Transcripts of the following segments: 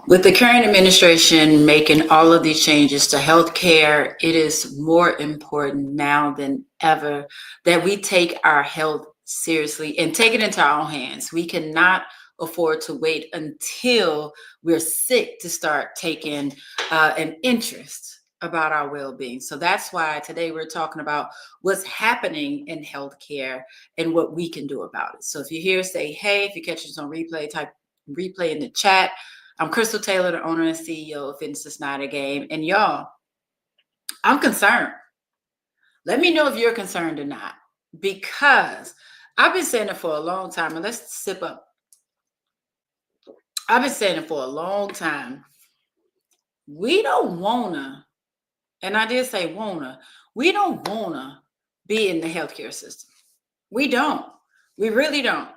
With the current administration making all of these changes to healthcare, it is more important now than ever that we take our health seriously and take it into our own hands. We cannot afford to wait until we're sick to start taking an interest about our well-being. So that's why today we're talking about what's happening in healthcare and what we can do about it. So if you're here, say hey. If you catch us on replay, type replay in the chat. I'm Crystal Taylor, the owner and CEO of Fitness is Not a Game. And y'all, I'm concerned. Let me know if you're concerned or not, because I've been saying it for a long time. And let's sip up. I've been saying it for a long time. We don't wanna, and I did say wanna, we don't wanna be in the healthcare system. We don't. We really don't.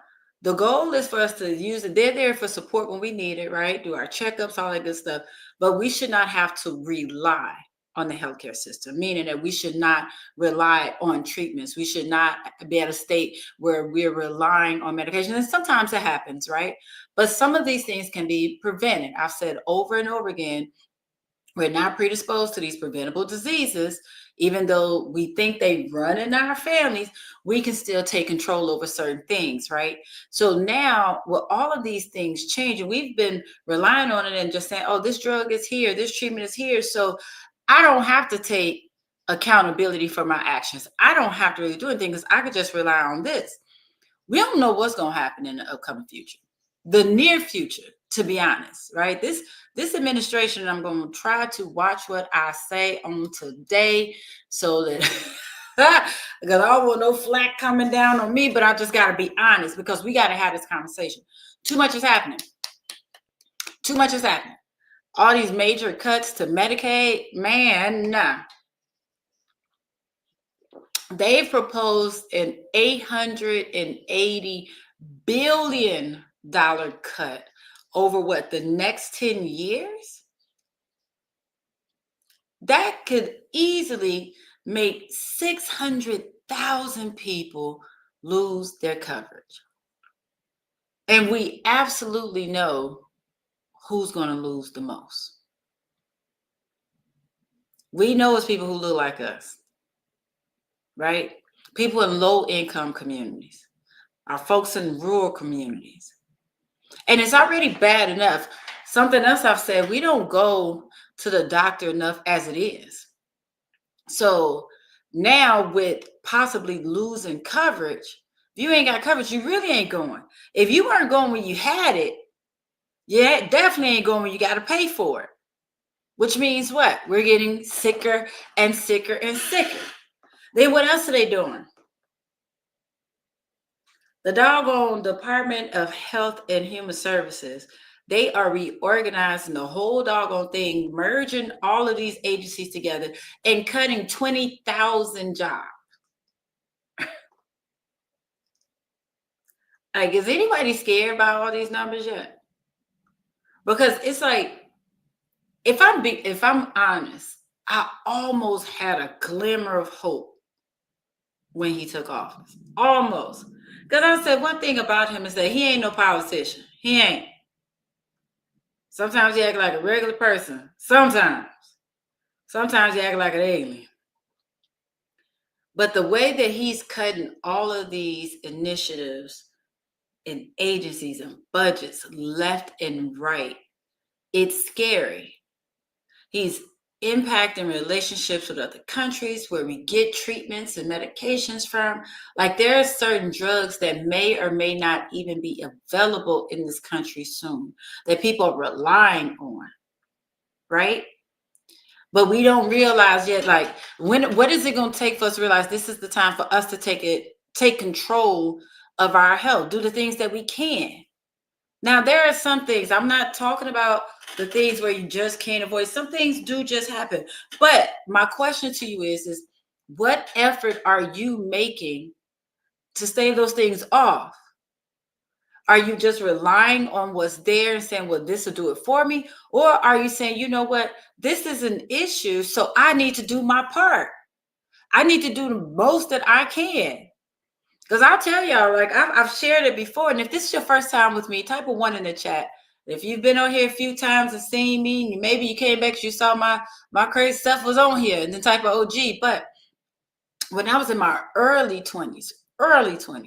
The goal is for us to use it. They're there for support when we need it, right? Do our checkups, all that good stuff. But we should not have to rely on the healthcare system, meaning that we should not rely on treatments. We should not be at a state where we're relying on medication. And sometimes it happens, right? But some of these things can be prevented. I've said over and over again, we're not predisposed to these preventable diseases. Even though we think they run in our families, we can still take control over certain things, right? So now, with all of these things changing, we've been relying on it and just saying, oh, this drug is here, this treatment is here. So I don't have to take accountability for my actions. I don't have to really do anything because I could just rely on this. We don't know what's going to happen in the upcoming future, the near future, to be honest, right? This administration, I'm going to try to watch what I say on today so that because I don't want no flack coming down on me, but I just got to be honest because we got to have this conversation. Too much is happening. Too much is happening. All these major cuts to Medicaid, man, nah. They've proposed an $880 billion cut over what, the next 10 years? That could easily make 600,000 people lose their coverage. And we absolutely know who's going to lose the most. We know it's people who look like us, right? People in low-income communities, our folks in rural communities. And it's already bad enough. Something else I've said, we don't go to the doctor enough as it is. So now with possibly losing coverage, if you ain't got coverage, you really ain't going. If you weren't going when you had it, yeah, definitely ain't going when you got to pay for it. Which means what? We're getting sicker and sicker and sicker. Then what else are they doing? The doggone Department of Health and Human Services, they are reorganizing the whole doggone thing, merging all of these agencies together and cutting 20,000 jobs. Like, is anybody scared about all these numbers yet? Because it's like, if I'm honest, I almost had a glimmer of hope when he took office. Almost. Because I said one thing about him is that he ain't no politician. He ain't. Sometimes he act like a regular person. Sometimes he act like an alien. But the way that he's cutting all of these initiatives and agencies and budgets left and right, it's scary. He's impacting relationships with other countries where we get treatments and medications from. Like, there are certain drugs that may or may not even be available in this country soon that people are relying on, right? But we don't realize yet, like, what is it going to take for us to realize this is the time for us to take control of our health, do the things that we can. Now, there are some things, I'm not talking about the things where you just can't avoid. Some things do just happen. But my question to you is what effort are you making to stave those things off? Are you just relying on what's there and saying, well, this will do it for me? Or are you saying, you know what, this is an issue, so I need to do my part. I need to do the most that I can. Because I'll tell y'all, like, I've shared it before. And if this is your first time with me, type a 1 in the chat. If you've been on here a few times and seen me, maybe you came back, you saw my crazy stuff was on here and the type of OG. But when I was in my early 20s, I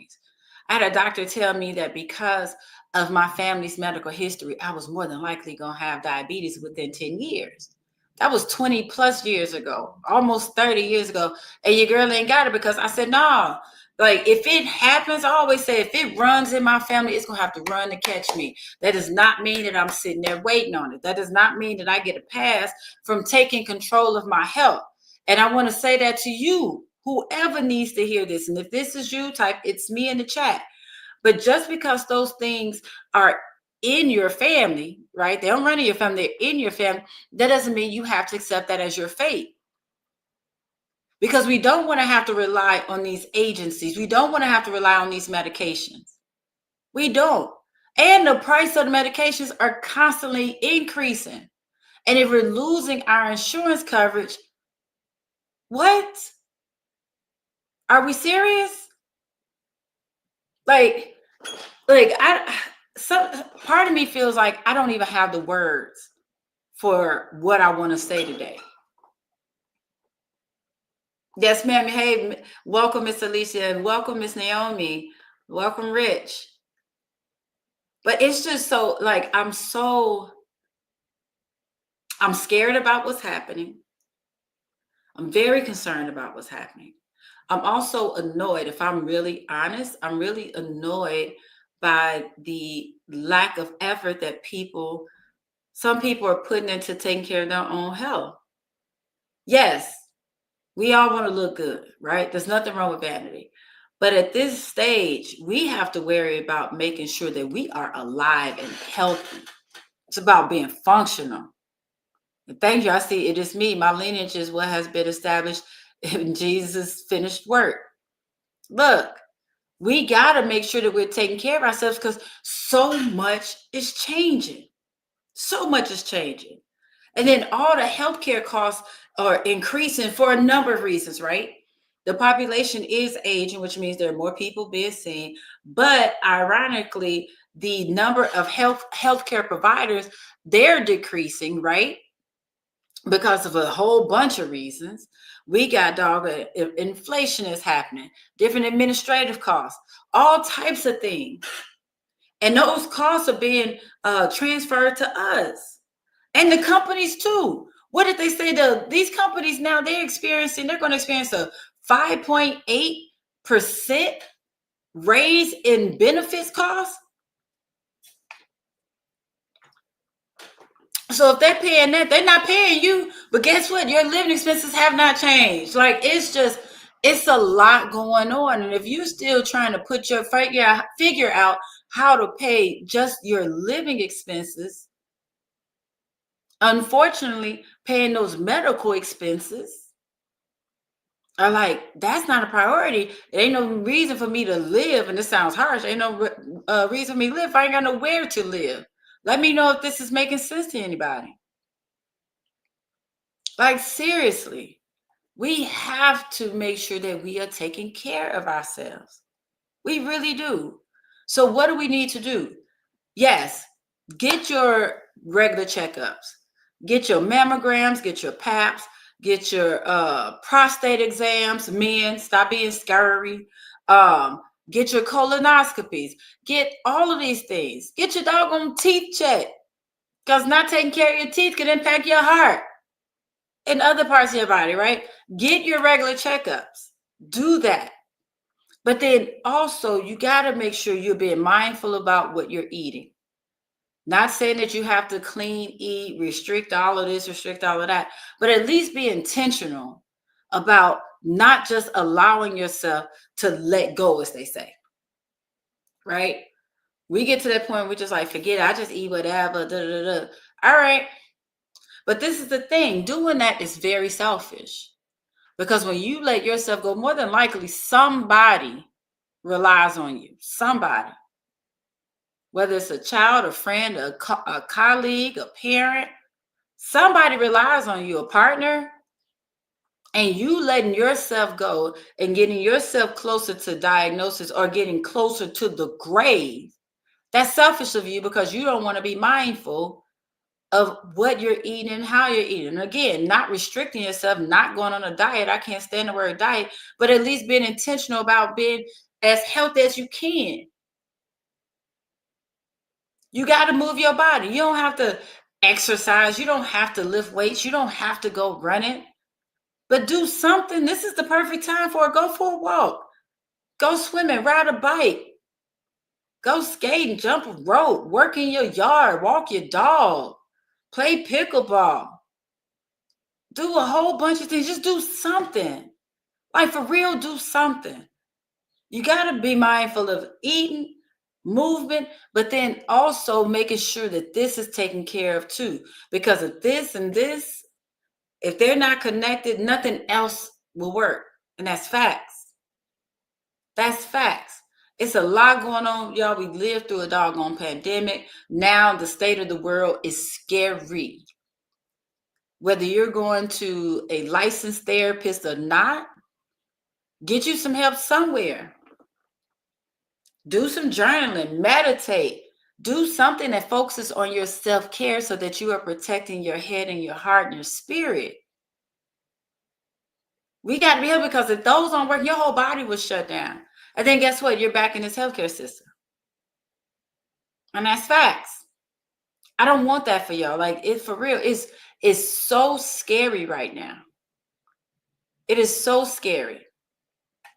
had a doctor tell me that because of my family's medical history, I was more than likely going to have diabetes within 10 years. That was 20 plus years ago, almost 30 years ago. And your girl ain't got it because I said, no, like if it happens, I always say, if it runs in my family, it's going to have to run to catch me. That does not mean that I'm sitting there waiting on it. That does not mean that I get a pass from taking control of my health. And I want to say that to you, whoever needs to hear this. And if this is you, type it's me in the chat. But just because those things are in your family, right? They don't run in your family, they're in your family. That doesn't mean you have to accept that as your fate. Because we don't want to have to rely on these agencies. We don't want to have to rely on these medications. We don't. And the price of the medications are constantly increasing. And if we're losing our insurance coverage, what? Are we serious? Like some part of me feels like I don't even have the words for what I want to say today. Yes, ma'am. Hey, welcome, Miss Alicia, and welcome, Miss Naomi. Welcome, Rich. But it's just so like I'm scared about what's happening. I'm very concerned about what's happening. I'm also annoyed. If I'm really honest, I'm really annoyed by the lack of effort that some people are putting into taking care of their own health. Yes, we all want to look good, right? There's nothing wrong with vanity. But at this stage, we have to worry about making sure that we are alive and healthy. It's about being functional. And thank you. I see it is me. My lineage is what has been established in Jesus' finished work. Look, we got to make sure that we're taking care of ourselves because so much is changing. So much is changing. And then all the healthcare costs are increasing for a number of reasons, right? The population is aging, which means there are more people being seen. But ironically, the number of healthcare providers, they're decreasing, right? Because of a whole bunch of reasons. We got inflation is happening, different administrative costs, all types of things. And those costs are being transferred to us. And the companies too. What did they say? These companies now they're going to experience a 5.8% raise in benefits costs. So if they're paying that, they're not paying you. But guess what? Your living expenses have not changed. Like it's a lot going on. And if you're still trying to put your figure out how to pay just your living expenses, unfortunately, paying those medical expenses are like, that's not a priority. There ain't no reason for me to live. And this sounds harsh. Ain't no reason for me to live if I ain't got nowhere to live. Let me know if this is making sense to anybody. Like, seriously, we have to make sure that we are taking care of ourselves. We really do. So what do we need to do? Yes, get your regular checkups. Get your mammograms, get your paps, get your prostate exams. Men, stop being scary. Get your colonoscopies. Get all of these things. Get your doggone teeth checked. Because not taking care of your teeth can impact your heart and other parts of your body, right? Get your regular checkups. Do that. But then also, you got to make sure you're being mindful about what you're eating. Not saying that you have to clean, eat, restrict all of this, restrict all of that, but at least be intentional about not just allowing yourself to let go, as they say, right? We get to that point, we're just like, forget it, I just eat whatever, All right. But this is the thing, doing that is very selfish. Because when you let yourself go, more than likely somebody relies on you. Somebody. Whether it's a child, a friend, a colleague, a parent, somebody relies on you, a partner. And you letting yourself go and getting yourself closer to diagnosis or getting closer to the grave, That's selfish of you because you don't want to be mindful of what you're eating and how you're eating. Again, not restricting yourself, not going on a diet. I can't stand the word diet, but at least being intentional about being as healthy as you can. You got to move your body. You don't have to exercise. You don't have to lift weights. You don't have to go running, but do something. This is the perfect time for it. Go for a walk. Go swimming, ride a bike, go skating, jump a rope, work in your yard, walk your dog, play pickleball, do a whole bunch of things. Just do something. Like for real, do something. You got to be mindful of eating, movement, but then also making sure that this is taken care of too. Because of this and this, if they're not connected, nothing else will work. And that's facts. That's facts. It's a lot going on, y'all. We lived through a doggone pandemic. Now the state of the world is scary. Whether you're going to a licensed therapist or not, get you some help somewhere. Do some journaling, meditate, do something that focuses on your self-care so that you are protecting your head and your heart and your spirit. We got to be able, because if those don't work, your whole body will shut down. And then guess what? You're back in this healthcare system. And that's facts. I don't want that for y'all. Like, it for real. It's so scary right now. It is so scary.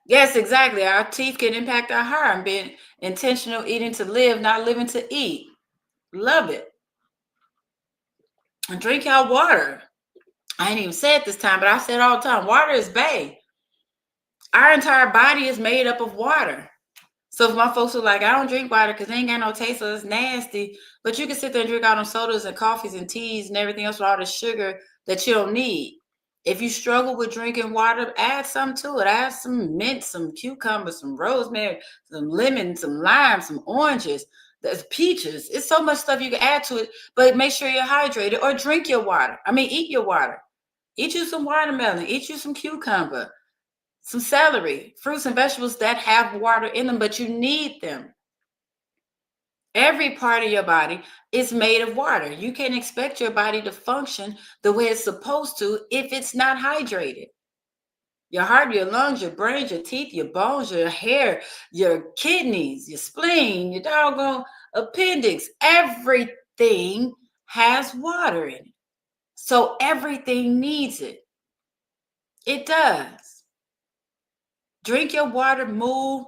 Yes, exactly. Our teeth can impact our heart. And being intentional, eating to live, not living to eat. Love it. And drink y'all water. I ain't even said this time, but I said all the time, water is bae. Our entire body is made up of water. So if my folks are like, I don't drink water because they ain't got no taste, so it's nasty. But you can sit there and drink all them sodas and coffees and teas and everything else with all the sugar that you don't need. If you struggle with drinking water, add some to it. Add some mint, some cucumber, some rosemary, some lemon, some lime, some oranges. There's peaches. It's so much stuff you can add to it, but make sure you're hydrated or drink your water. I mean, eat your water. Eat you some watermelon. Eat you some cucumber, some celery, fruits and vegetables that have water in them, but you need them. Every part of your body is made of water. You can't expect your body to function the way it's supposed to if it's not hydrated. Your heart, your lungs, your brain, your teeth, your bones, your hair, your kidneys, your spleen, your doggone appendix, everything has water in it. So everything needs it. It does. Drink your water, move,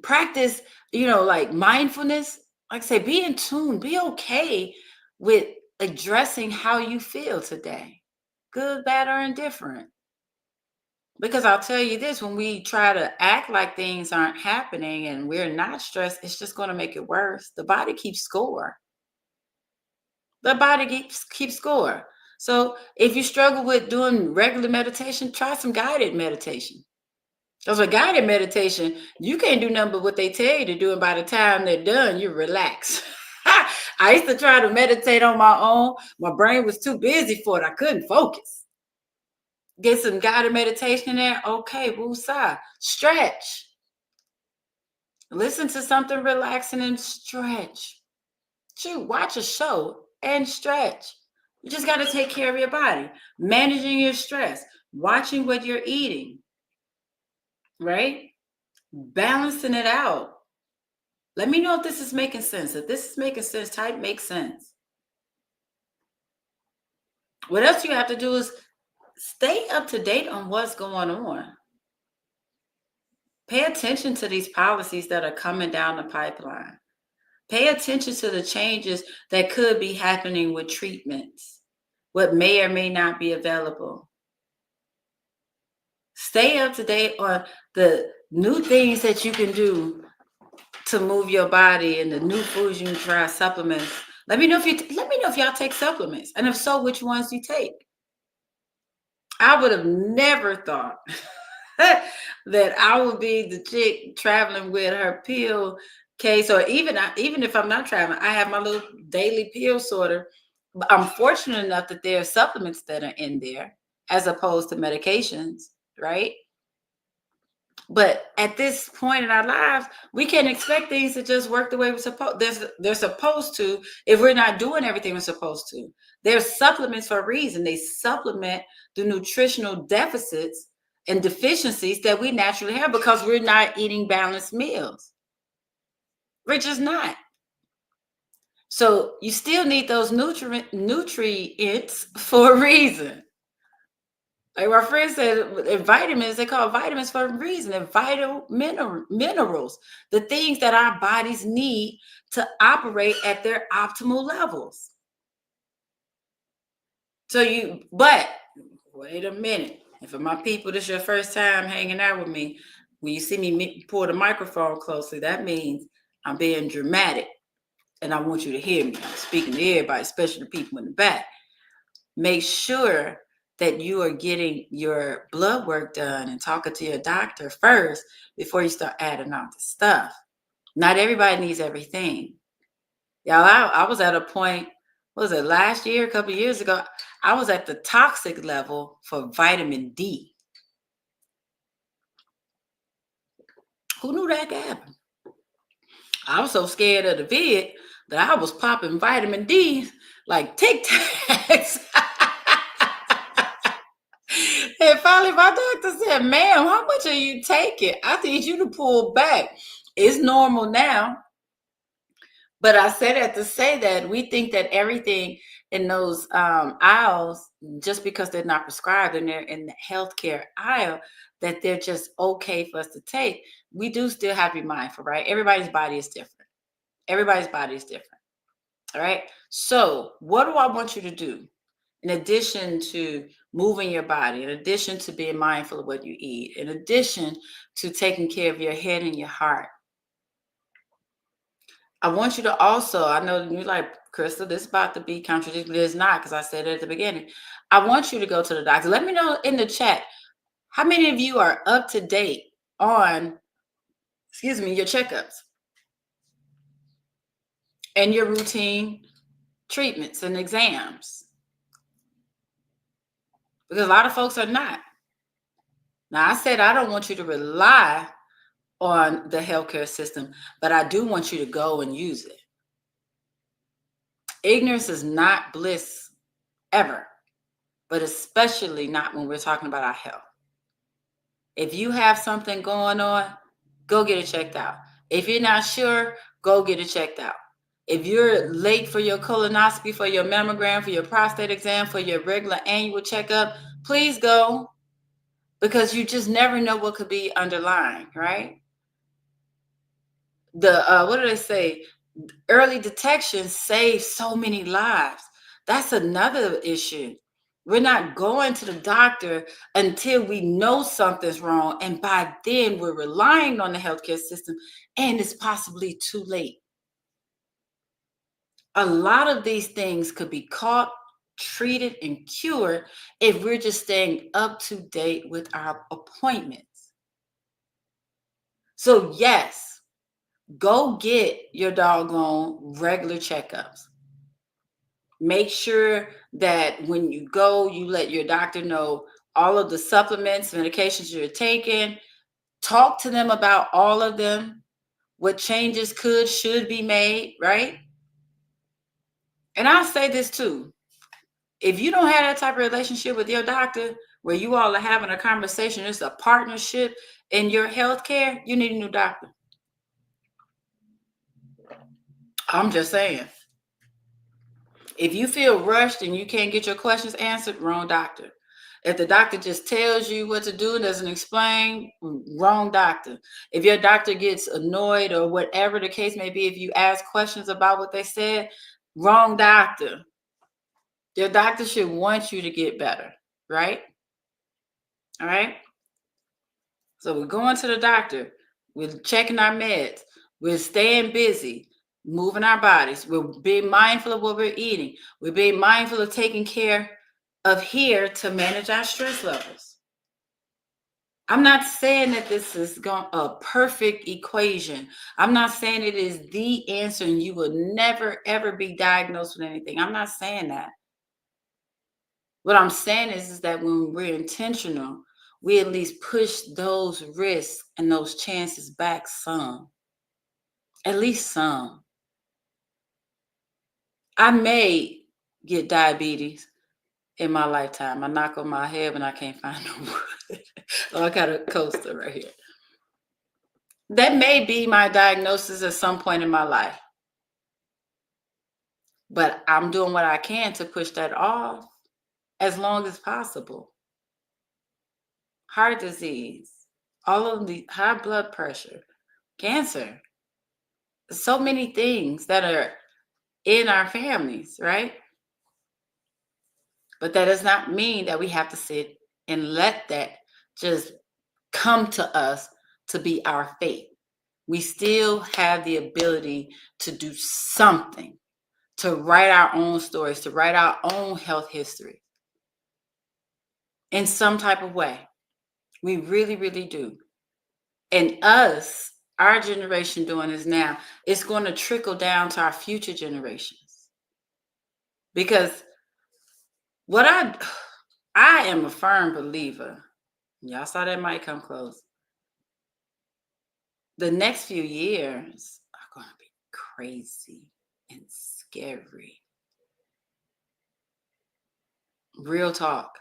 practice, like mindfulness. Like I say, be in tune, be okay with addressing how you feel today, good, bad, or indifferent. Because I'll tell you this, when we try to act like things aren't happening and we're not stressed, it's just going to make it worse. The body keeps score. The body keeps score. So if you struggle with doing regular meditation, try some guided meditation. Because with guided meditation, you can't do nothing but what they tell you to do. And by the time they're done, you relax. I used to try to meditate on my own. My brain was too busy for it. I couldn't focus. Get some guided meditation in there. Okay, woosah. Stretch. Listen to something relaxing and stretch. Shoot, watch a show and stretch. You just got to take care of your body. Managing your stress. Watching what you're eating. Right? Balancing it out. Let me know if this is making sense. If this is making sense, type makes sense. What else you have to do is stay up to date on what's going on. Pay attention to these policies that are coming down the pipeline. Pay attention to the changes that could be happening with treatments, what may or may not be available. Stay up to date on the new things that you can do to move your body and the new foods you can try, supplements. Let me know if y'all take supplements, and if so, which ones you take. I would have never thought that I would be the chick traveling with her pill case, or even if I'm not traveling, I have my little daily pill sorter. But I'm fortunate enough that there are supplements that are in there as opposed to medications, right? But at this point in our lives, we can't expect things to just work the way they're supposed to if we're not doing everything we're supposed to. There's supplements for a reason. They supplement the nutritional deficits and deficiencies that we naturally have because we're not eating balanced meals. We're just not. So you still need those nutrients for a reason. Like my friend said, vitamins, they call vitamins for a reason. They're vital minerals, the things that our bodies need to operate at their optimal levels. But wait a minute. And for my people, this is your first time hanging out with me. When you see me pull the microphone closely, that means I'm being dramatic. And I want you to hear me. I'm speaking to everybody, especially the people in the back. Make sure that you are getting your blood work done and talking to your doctor first before you start adding on the stuff. Not everybody needs everything. Y'all, I was at a point, what was it, last year, a couple of years ago, I was at the toxic level for vitamin D. Who knew that could happen? I was so scared of the vid that I was popping vitamin D like Tic Tacs. And finally, my doctor said, "Ma'am, how much are you taking? I need you to pull back. It's normal now." But I said that to say that we think that everything in those aisles, just because they're not prescribed and they're in the healthcare aisle, that they're just okay for us to take. We do still have to be mindful, right? Everybody's body is different. Everybody's body is different. All right. So, what do I want you to do? In addition to moving your body, in addition to being mindful of what you eat, in addition to taking care of your head and your heart, I want you to also, I know you're like, Crystal, this is about to be contradictory. It's not, because I said it at the beginning. I want you to go to the doctor. Let me know in the chat, how many of you are up to date on, your checkups and your routine treatments and exams? Because a lot of folks are not. Now, I said I don't want you to rely on the healthcare system, but I do want you to go and use it. Ignorance is not bliss ever, but especially not when we're talking about our health. If you have something going on, go get it checked out. If you're not sure, go get it checked out. If you're late for your colonoscopy, for your mammogram, for your prostate exam, for your regular annual checkup, please go, because you just never know what could be underlying, right? What do they say? Early detection saves so many lives. That's another issue. We're not going to the doctor until we know something's wrong. And by then, we're relying on the healthcare system, and it's possibly too late. A lot of these things could be caught, treated, and cured if we're just staying up to date with our appointments. So, yes, go get your doggone regular checkups. Make sure that when you go, you let your doctor know all of the supplements, medications you're taking. Talk to them about all of them, what changes should be made, right? And I'll say this too. If you don't have that type of relationship with your doctor where you all are having a conversation, it's a partnership in your healthcare, you need a new doctor. I'm just saying. If you feel rushed and you can't get your questions answered, wrong doctor. If the doctor just tells you what to do and doesn't explain, wrong doctor. If your doctor gets annoyed or whatever the case may be, if you ask questions about what they said, wrong doctor. Your doctor should want you to get better, right? All right. So we're going to the doctor. We're checking our meds. We're staying busy, moving our bodies. We're being mindful of what we're eating. We're being mindful of taking care of here to manage our stress levels. I'm not saying that this is a perfect equation. I'm not saying it is the answer and you will never, ever be diagnosed with anything. I'm not saying that. What I'm saying is that when we're intentional, we at least push those risks and those chances back some. At least some. I may get diabetes in my lifetime. I knock on my head when I can't find no wood. Oh, I got a coaster right here. That may be my diagnosis at some point in my life. But I'm doing what I can to push that off as long as possible. Heart disease, all of the high blood pressure, cancer, so many things that are in our families, right? But that does not mean that we have to sit and let that just come to us to be our fate. We still have the ability to do something, to write our own stories, to write our own health history in some type of way. We really, really do. And us, our generation doing this now, it's going to trickle down to our future generations. Because what I am a firm believer, y'all saw that mic come close. The next few years are going to be crazy and scary. Real talk.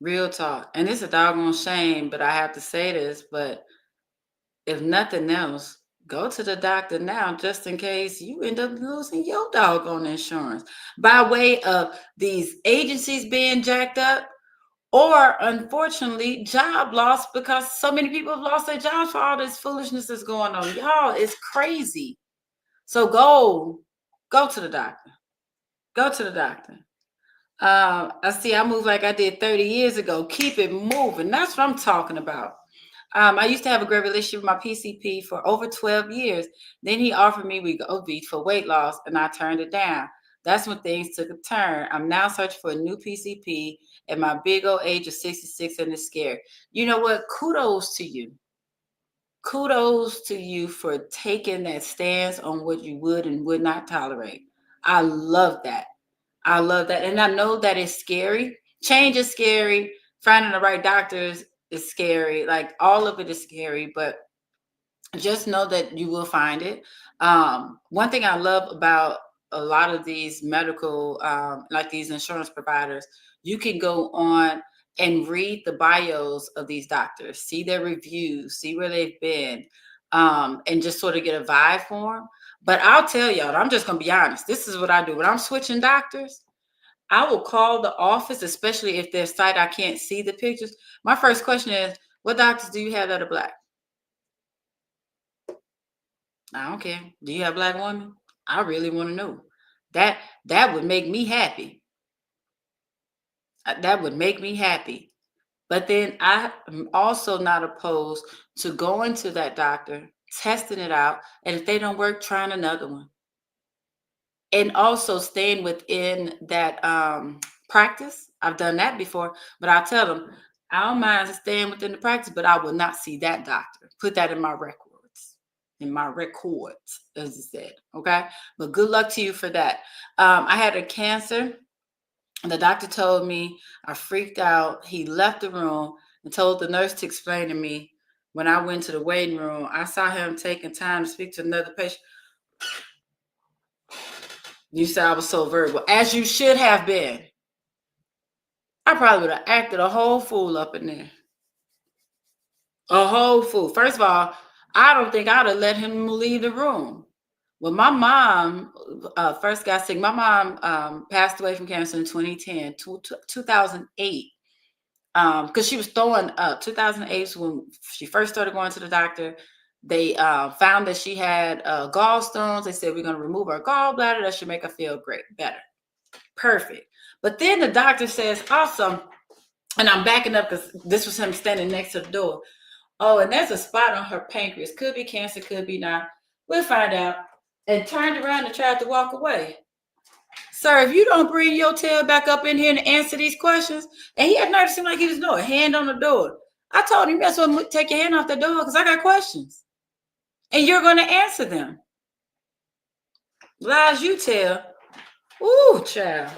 Real talk. And it's a doggone shame, but I have to say this, but if nothing else, go to the doctor now just in case you end up losing your doggone insurance by way of these agencies being jacked up, or unfortunately job loss, because so many people have lost their jobs for all this foolishness that's going on. Y'all, it's crazy. So go to the doctor. Go to the doctor. I see I move like I did 30 years ago. Keep it moving. That's what I'm talking about. I used to have a great relationship with my PCP for over 12 years. Then he offered me Wegovy for weight loss, and I turned it down. That's when things took a turn. I'm now searching for a new PCP at my big old age of 66, and it's scary. You know what? Kudos to you. Kudos to you for taking that stance on what you would and would not tolerate. I love that. I love that. And I know that it's scary. Change is scary. Finding the right doctors is scary. Like all of it is scary, but just know that you will find it. One thing I love about a lot of these medical, like these insurance providers, you can go on and read the bios of these doctors, see their reviews, see where they've been, and just sort of get a vibe for them. But I'll tell y'all, I'm just going to be honest. This is what I do. When I'm switching doctors, I will call the office, especially if their site I can't see the pictures. My first question is, what doctors do you have that are Black? I don't care. Do you have Black women? I really want to know. That would make me happy. That would make me happy. But then I am also not opposed to going to that doctor, testing it out, and if they don't work, trying another one. And also staying within that practice. I've done that before, but I'll tell them, I don't mind staying within the practice, but I will not see that doctor. Put that in my records, as it said. Okay. But good luck to you for that. I had a cancer. The doctor told me, I freaked out. He left the room and told the nurse to explain to me. When I went to the waiting room, I saw him taking time to speak to another patient. You said I was so verbal, as you should have been. I probably would have acted a whole fool up in there. A whole fool. First of all, I don't think I'd have let him leave the room. When my mom first got sick, my mom passed away from cancer in 2010, 2008. Because she was throwing up. 2008 is when she first started going to the doctor. They found that she had gallstones. They said, we're going to remove her gallbladder. That should make her feel better. Perfect. But then the doctor says, awesome. And I'm backing up because this was him standing next to the door. Oh, and there's a spot on her pancreas. Could be cancer, could be not. We'll find out. And turned around and tried to walk away. Sir, if you don't bring your tail back up in here and answer these questions, and he had nerve to seem like he was doing a hand on the door. I told him, that's what, take your hand off the door because I got questions. And you're going to answer them. Lies you tell. Ooh, child.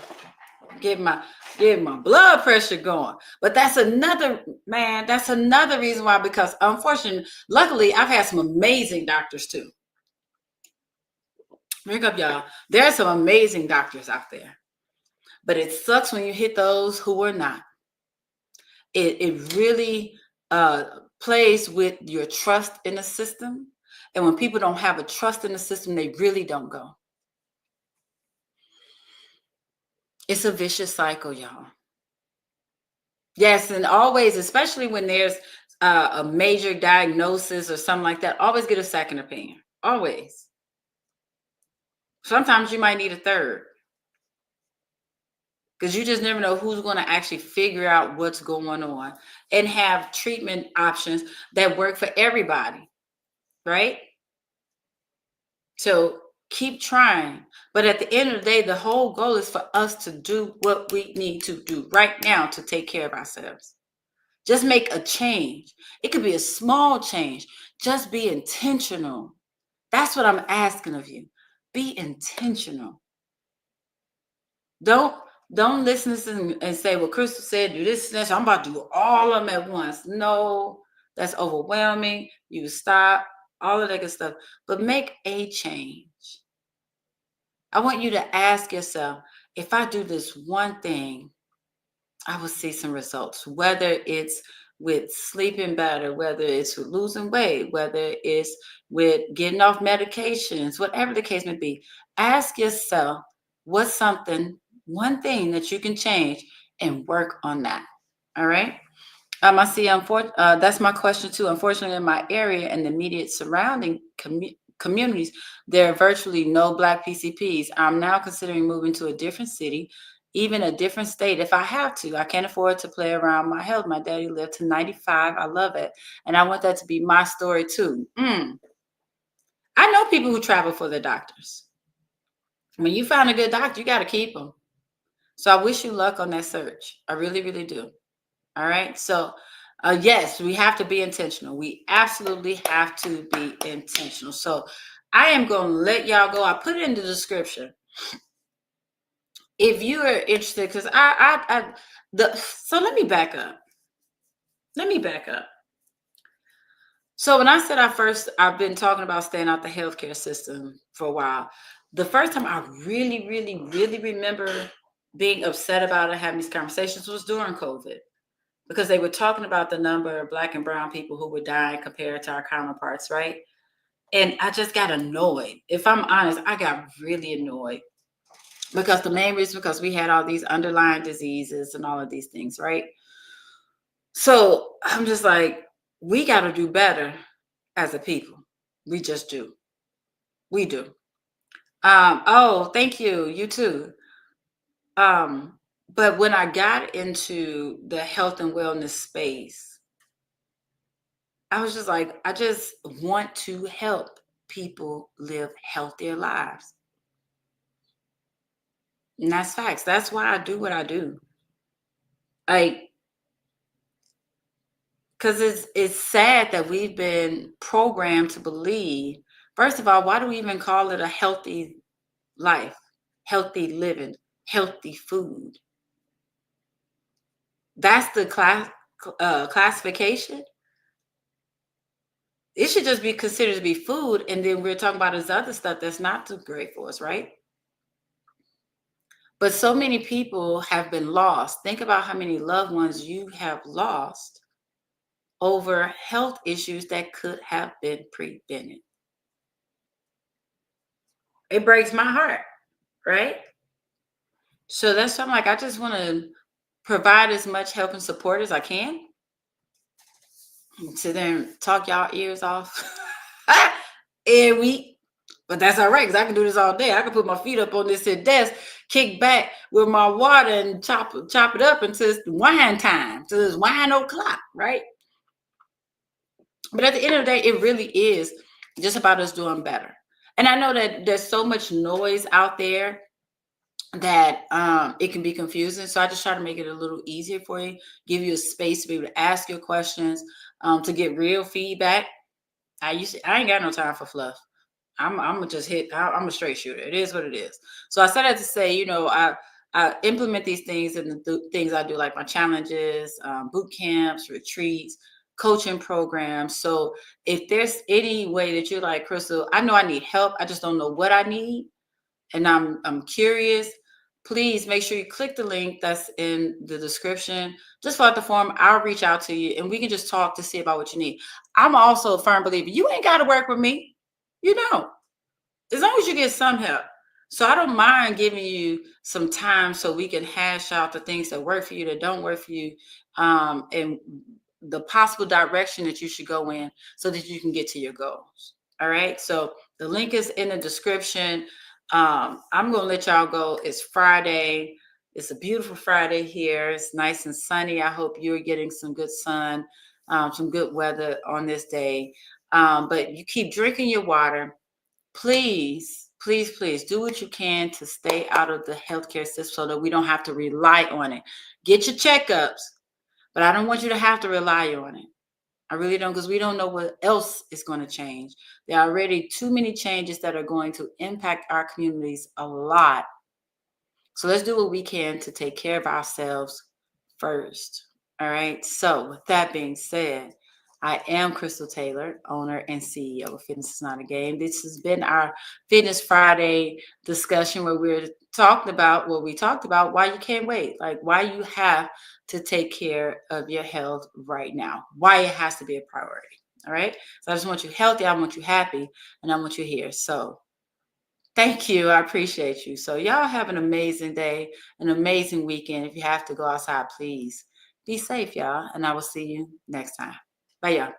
get my blood pressure going. But that's another man. That's another reason why. Because unfortunately, luckily, I've had some amazing doctors too. Wake up, y'all. There are some amazing doctors out there, but it sucks when you hit those who are not. It really plays with your trust in the system, and when people don't have a trust in the system, they really don't go. It's a vicious cycle, y'all. Yes, and always, especially when there's a major diagnosis or something like that, always get a second opinion. Always. Sometimes you might need a third, because you just never know who's going to actually figure out what's going on and have treatment options that work for everybody, right? So keep trying. But at the end of the day, the whole goal is for us to do what we need to do right now to take care of ourselves. Just make a change. It could be a small change. Just be intentional. That's what I'm asking of you. Be intentional. Don't listen and say, well, Crystal said do this and this. I'm about to do all of them at once. No, that's overwhelming. You stop, all of that good stuff. But make a change. I want you to ask yourself, if I do this one thing, I will see some results, whether it's with sleeping better, whether it's with losing weight, whether it's with getting off medications, whatever the case may be. Ask yourself, what's one thing that you can change, and work on that. All right. I see. That's my question too. Unfortunately, in my area and the immediate surrounding communities, there are virtually no Black PCPs. I'm now considering moving to a different city, even a different state if I have to. I can't afford to play around my health. My daddy lived to 95. I love it. And I want that to be my story too. I know people who travel for their doctors. When you find a good doctor, you got to keep them. So I wish you luck on that search. I really, really do. All right. So, yes, we have to be intentional. We absolutely have to be intentional. So I am going to let y'all go. I put it in the description. If you are interested, because so let me back up. So when I said I've been talking about staying out the healthcare system for a while. The first time I really, really, really remember being upset about it, having these conversations, was during COVID, because they were talking about the number of Black and brown people who were dying compared to our counterparts, right? And I just got annoyed. If I'm honest, I got really annoyed, because the main reason, because we had all these underlying diseases and all of these things, right? So I'm just like, we got to do better as a people. We just do. We do. Oh, thank you. You too. But when I got into the health and wellness space, I was just like, I just want to help people live healthier lives. And that's facts. That's why I do what I do. Like, because it's sad that we've been programmed to believe, first of all, why do we even call it a healthy life, healthy living, healthy food? That's the classification. It should just be considered to be food, and then we're talking about this other stuff that's not too great for us, right? But so many people have been lost. Think about how many loved ones you have lost over health issues that could have been prevented. It breaks my heart, right? So that's something, like, I just want to provide as much help and support as I can. Sit there and talk y'all ears off every week. But that's all right, because I can do this all day. I can put my feet up on this here desk, kick back with my water, and chop it up until it's wine time, till it's wine o'clock, right? But at the end of the day, it really is just about us doing better. And I know that there's so much noise out there that it can be confusing. So I just try to make it a little easier for you, give you a space to be able to ask your questions, to get real feedback. I ain't got no time for fluff. I'm gonna just I'm a straight shooter. It is what it is. So I said that to say, I implement these things in the things I do, like my challenges, boot camps, retreats, coaching programs. So if there's any way that you're like, Crystal, I know I need help, I just don't know what I need, and I'm curious, please make sure you click the link that's in the description. Just fill out the form. I'll reach out to you and we can just talk to see about what you need. I'm also a firm believer. You ain't got to work with me. You don't. As long as you get some help. So I don't mind giving you some time so we can hash out the things that work for you, that don't work for you, and the possible direction that you should go in so that you can get to your goals. All right. So the link is in the description. I'm going to let y'all go. It's Friday. It's a beautiful Friday here. It's nice and sunny. I hope you're getting some good sun, some good weather on this day. But you keep drinking your water. Please, please, please do what you can to stay out of the healthcare system so that we don't have to rely on it. Get your checkups, but I don't want you to have to rely on it. I really don't, because we don't know what else is going to change. There are already too many changes that are going to impact our communities a lot. So let's do what we can to take care of ourselves first. All right. So with that being said, I am Crystal Taylor, owner and CEO of Fitness is Not a Game. This has been our Fitness Friday discussion where we're talking about what we talked about, why you can't wait, like why you have to take care of your health right now, why it has to be a priority. All right. So I just want you healthy. I want you happy, and I want you here. So thank you. I appreciate you. So y'all have an amazing day, an amazing weekend. If you have to go outside, please be safe, y'all. And I will see you next time. Bye, y'all.